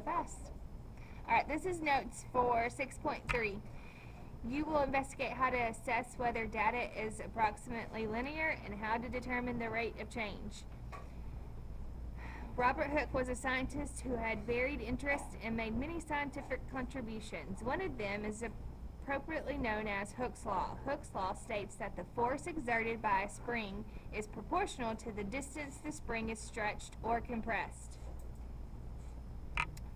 fast. All right, this is notes for 6.3. You will investigate how to assess whether data is approximately linear and how to determine the rate of change. Robert Hooke was a scientist who had varied interests and made many scientific contributions. One of them is appropriately known as Hooke's Law. Hooke's Law states that the force exerted by a spring is proportional to the distance the spring is stretched or compressed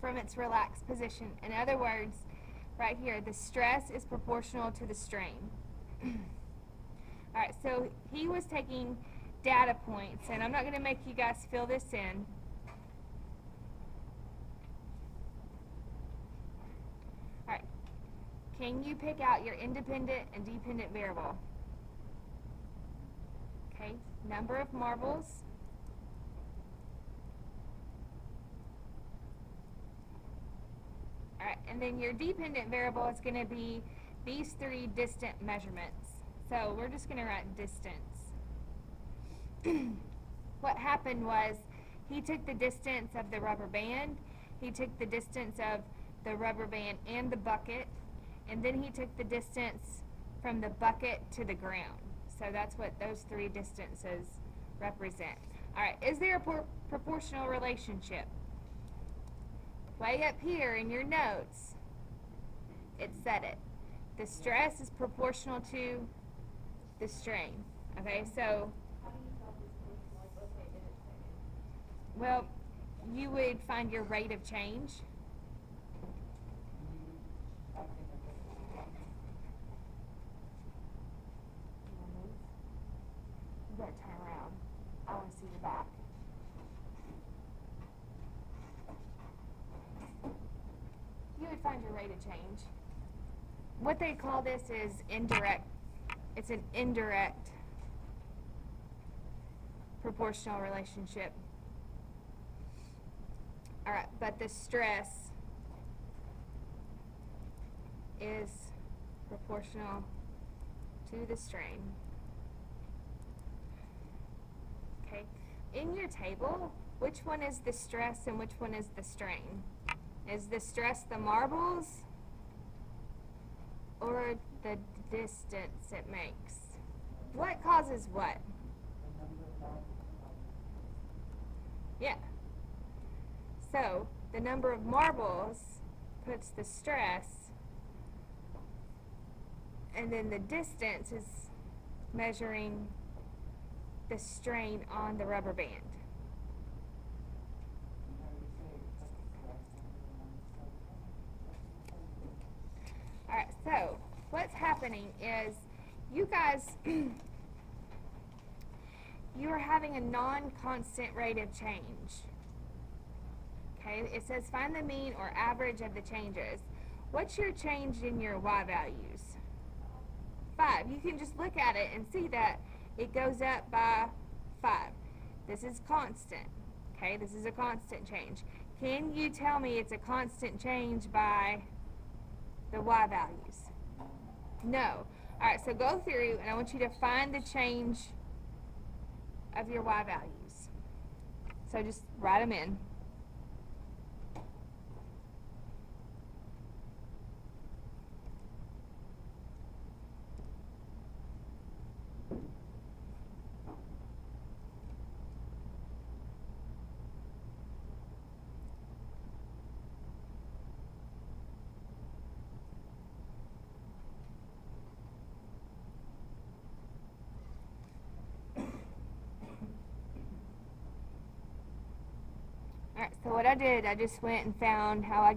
from its relaxed position. In other words, right here, the stress is proportional to the strain. Alright, so he was taking data points, and I'm not going to make you guys fill this in. Alright, can you pick out your independent and dependent variable? Okay, number of marbles. Alright, and then your dependent variable is going to be these three distant measurements. So we're just going to write distance. What happened was he took the distance of the rubber band, he took the distance of the rubber band and the bucket, and then he took the distance from the bucket to the ground. So that's what those three distances represent. Alright, is there a proportional relationship? Way up here in your notes, it said it. The stress is proportional to the strain. Okay, so, well, you would find your rate of change. You better turn around. I want to see your back. You would find your rate of change. What they call this is indirect. It's an indirect proportional relationship. Alright, but the stress is proportional to the strain. Okay, in your table, which one is the stress and which one is the strain? Is the stress the marbles or the distance it makes? What causes what? Yeah. So the number of marbles puts the stress, and then the distance is measuring the strain on the rubber band. Alright, so what's happening is you guys, you are having a non-constant rate of change. Okay, it says find the mean or average of the changes. What's your change in your y values? 5. You can just look at it and see that it goes up by 5. This is constant. Okay, this is a constant change. Can you tell me it's a constant change by the y values? No. Alright, so go through and I want you to find the change of your y values. So just write them in. Alright, so what I did, I just went and found how I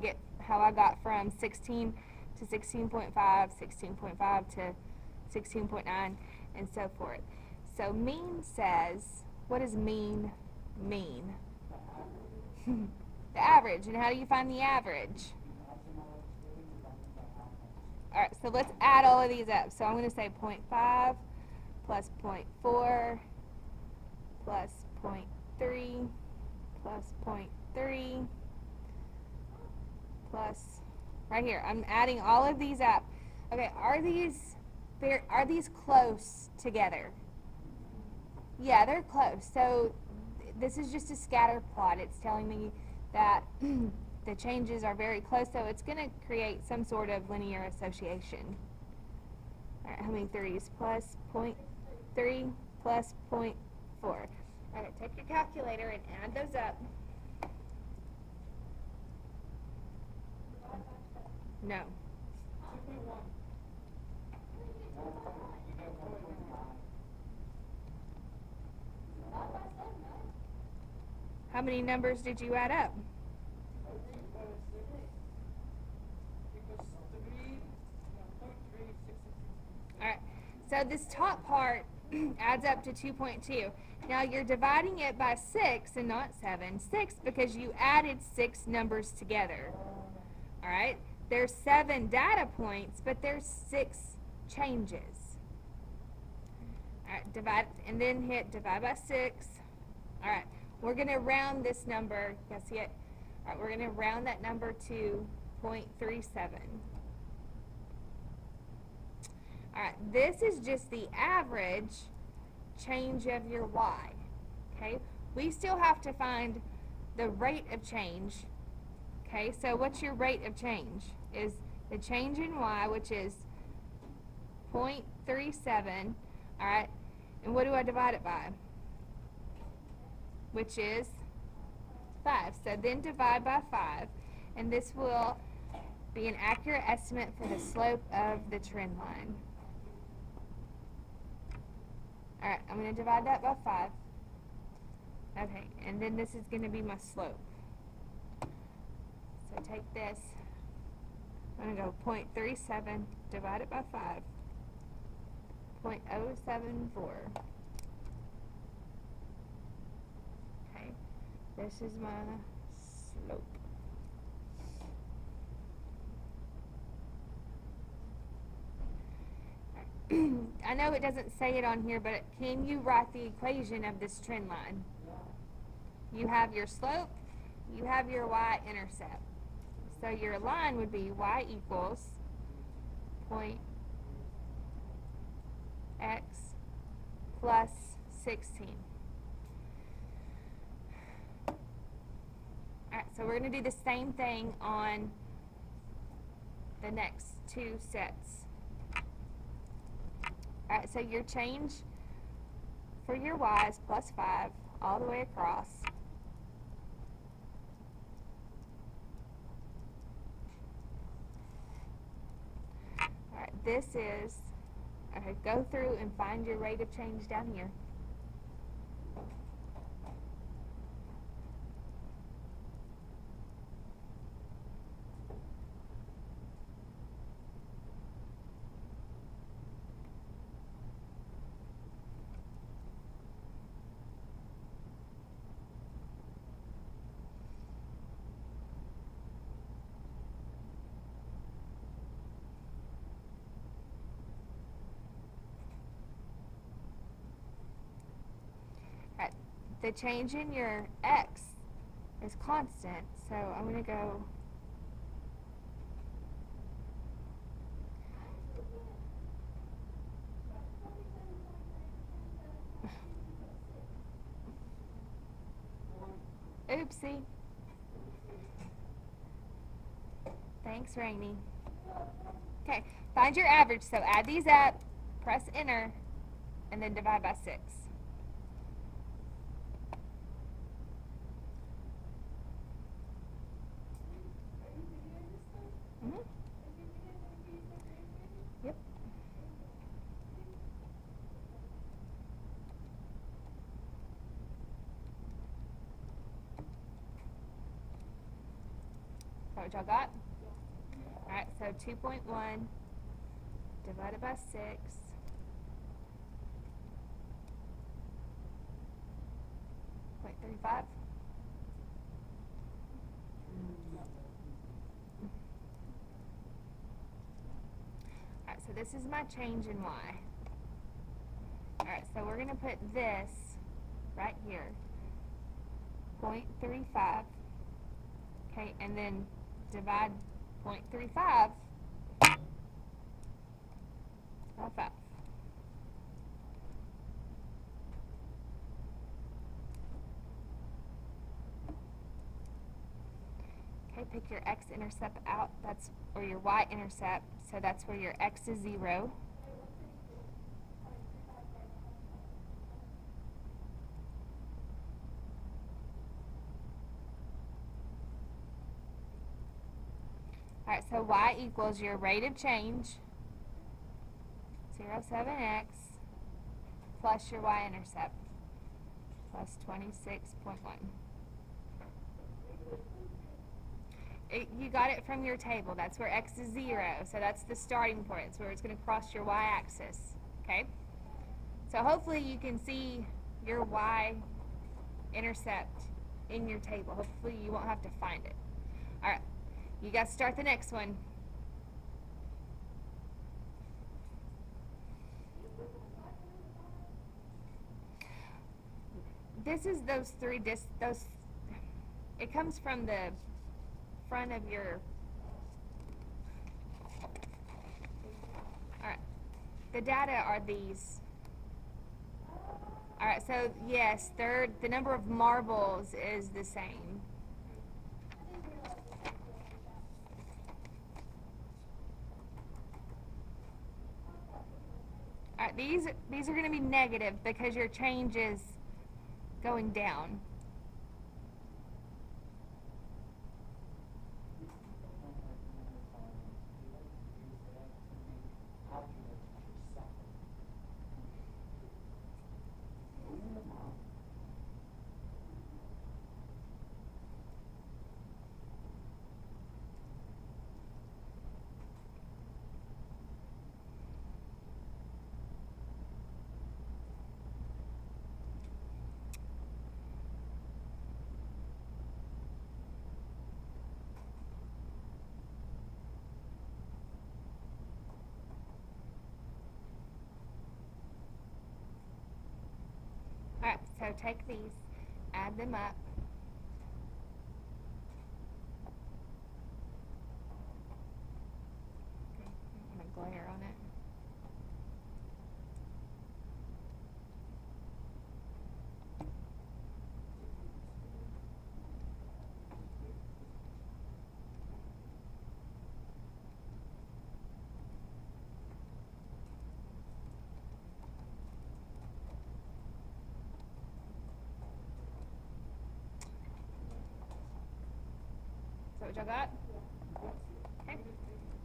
got from 16 to 16.5, 16.5 to 16.9, and so forth. So mean says, what does mean mean? The average. And how do you find the average? Alright, so let's add all of these up. So I'm going to say 0.5 plus 0.4 plus 0.3 plus 0.3 plus, right here, I'm adding all of these up. Okay, are these close together? Yeah, they're close. So this is just a scatter plot. It's telling me that the changes are very close, so it's going to create some sort of linear association. All right, how many threes? Plus 0.3 plus 0.4. All right, take your calculator and add those up. No. How many numbers did you add up? Alright, so this top part adds up to 2.2. Now you're dividing it by 6 and not 7. 6 because you added 6 numbers together. Alright, there's 7 data points, but there's 6 changes. Alright, divide, and then hit divide by 6. Alright, we're going to round this number. You can see it? Alright, we're going to round that number to 0.37. Alright, this is just the average change of your y. Okay, we still have to find the rate of change. Okay, so what's your rate of change? Is the change in y, which is 0.37. Alright, and what do I divide it by? Which is 5. So then divide by 5, and this will be an accurate estimate for the slope of the trend line. Alright, I'm going to divide that by 5. Okay, and then this is going to be my slope. So take this, I'm going to go 0.37, divide it by 5, 0.074. Okay, this is my slope. I know it doesn't say it on here, but can you write the equation of this trend line? You have your slope, you have your y-intercept. So your line would be y equals point x plus 16. Alright, so we're going to do the same thing on the next two sets. Alright, so your change for your y is plus 5 all the way across. Alright, this is, okay, go through and find your rate of change down here. The change in your x is constant, so I'm going to go oopsie. Thanks, Rainey. Okay, find your average, so add these up, press enter, and then divide by 6. Yep. Is that what y'all got? Alright, so 2.1 divided by 6. 0.35. Alright, so this is my change in y. Alright, so we're going to put this right here, 0.35, okay, and then divide 0.35 by 5. Okay, to pick your x-intercept out, or your y-intercept, so that's where your x is 0. Alright, so y equals your rate of change, 0.7x, plus your y-intercept, plus 26.1. You got it from your table. That's where x is 0, so that's the starting point. It's where it's going to cross your y-axis, okay? So hopefully you can see your y-intercept in your table. Hopefully you won't have to find it. Alright, you guys start the next one. This is those three it comes from the front of your, alright, the data are these. Alright, so yes, the number of marbles is the same. Alright, these are going to be negative because your change is going down. Alright, so take these, add them up. Okay, I'm going to glare on it. Is that what y'all got? Okay.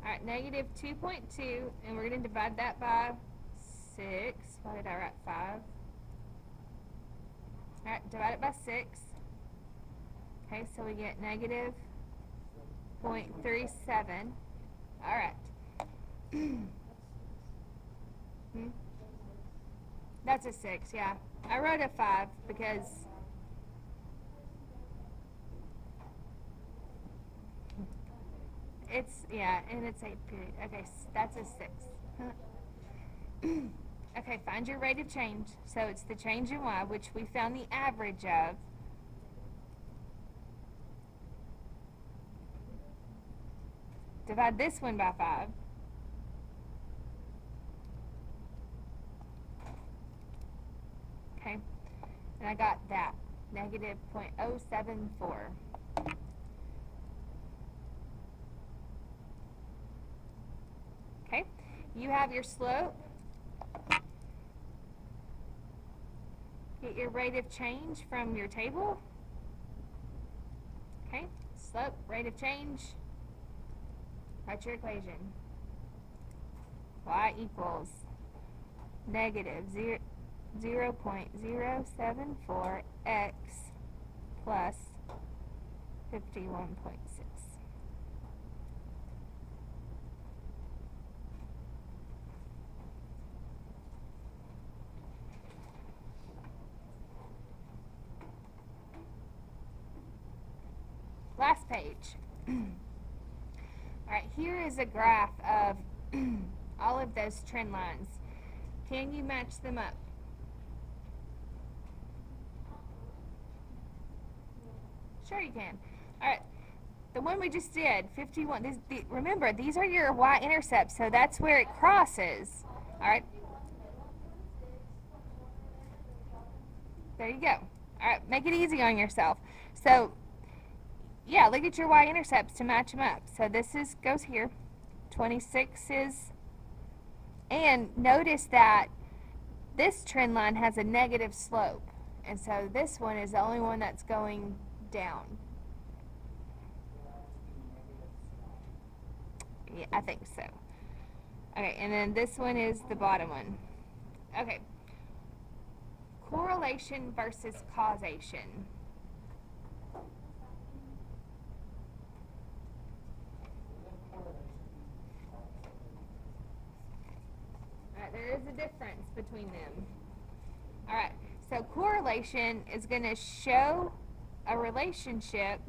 Alright, negative 2.2, and we're going to divide that by 6. Why did I write 5? Alright, divide it by 6. Okay, so we get negative 0.37. Alright. That's a 6, yeah. I wrote a 5 because it's, yeah, and it's 8 period. Okay, that's a 6. Okay, find your rate of change. So it's the change in y, which we found the average of. Divide this one by 5. Okay, and I got that, negative 0.074. Okay, you have your slope. Get your rate of change from your table. Okay, slope, rate of change. Write your equation. Y equals negative 0.074 x plus 51.6. Last page. Alright, here is a graph of all of those trend lines. Can you match them up? Sure you can. Alright, the one we just did, 51, remember, these are your y-intercepts, so that's where it crosses. Alright. There you go. Alright, make it easy on yourself. So, yeah, look at your y-intercepts to match them up. So this goes here. 26 is, and notice that this trend line has a negative slope. And so this one is the only one that's going down. Yeah, I think so. Okay, and then this one is the bottom one. Okay. Correlation versus causation. Alright, there is a difference between them. Alright, so correlation is going to show a relationship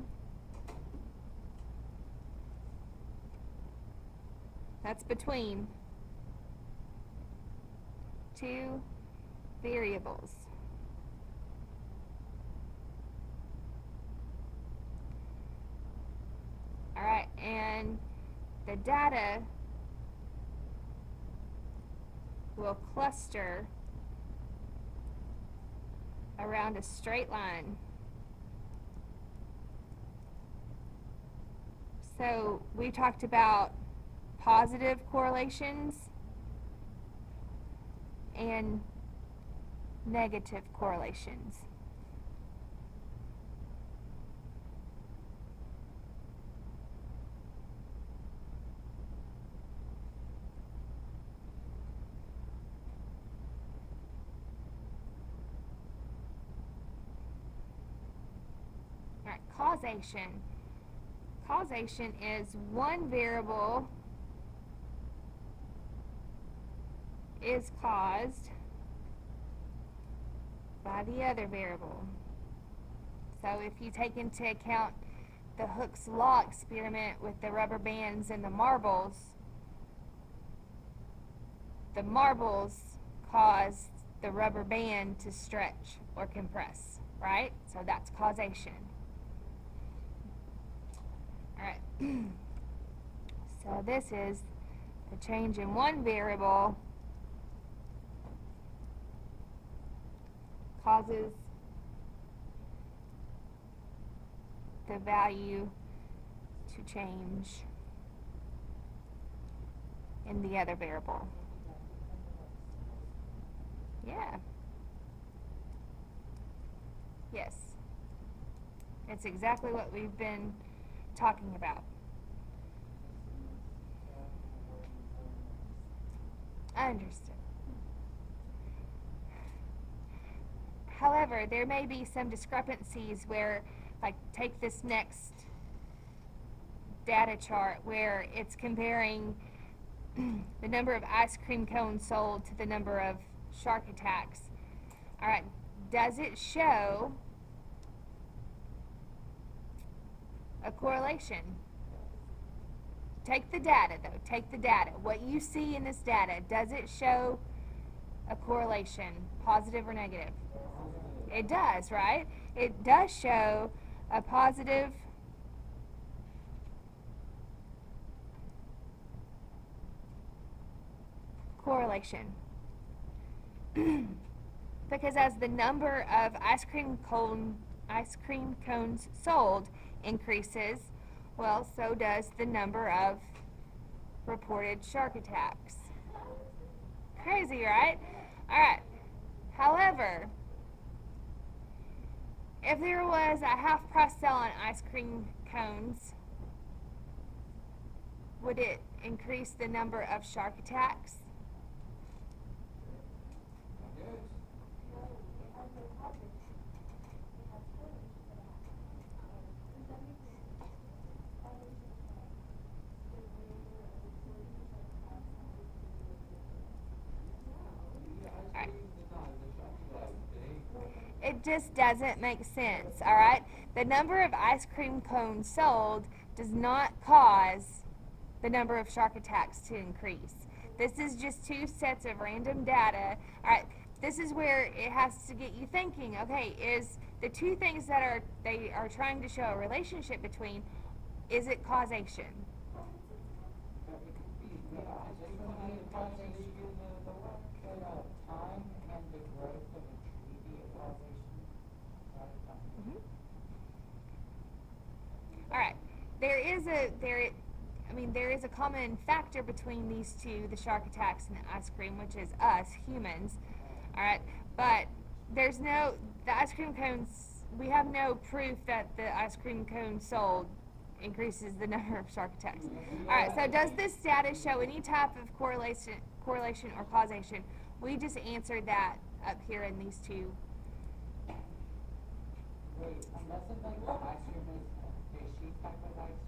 that's between two variables. Alright, and the data will cluster around a straight line. So we talked about positive correlations and negative correlations. All right, causation. Causation is one variable is caused by the other variable. So if you take into account the Hooke's law experiment with the rubber bands and the marbles cause the rubber band to stretch or compress, right? So that's causation. All right. So this is the change in one variable causes the value to change in the other variable. Yeah. Yes. It's exactly what we've been talking about. I understood. However, there may be some discrepancies where, like, take this next data chart where it's comparing the number of ice cream cones sold to the number of shark attacks. All right, does it show a correlation? Take the data, though. Take the data. What you see in this data, does it show a correlation, positive or negative? It does, right? It does show a positive correlation. Because as the number of ice cream cones sold increases, well, so does the number of reported shark attacks. Crazy, right? All right. However, if there was a half-price sale on ice cream cones, would it increase the number of shark attacks? It just doesn't make sense, all right? The number of ice cream cones sold does not cause the number of shark attacks to increase. This is just two sets of random data. All right, this is where it has to get you thinking, okay, is the two things that they are trying to show a relationship between, is it causation? All right. There is a common factor between these two, the shark attacks and the ice cream, which is us humans. All right, but the ice cream cones. We have no proof that the ice cream cone sold increases the number of shark attacks. All right. So does this data show any type of correlation or causation? We just answered that up here in these two. Wait, unless it's like the ice cream is a fishy type of ice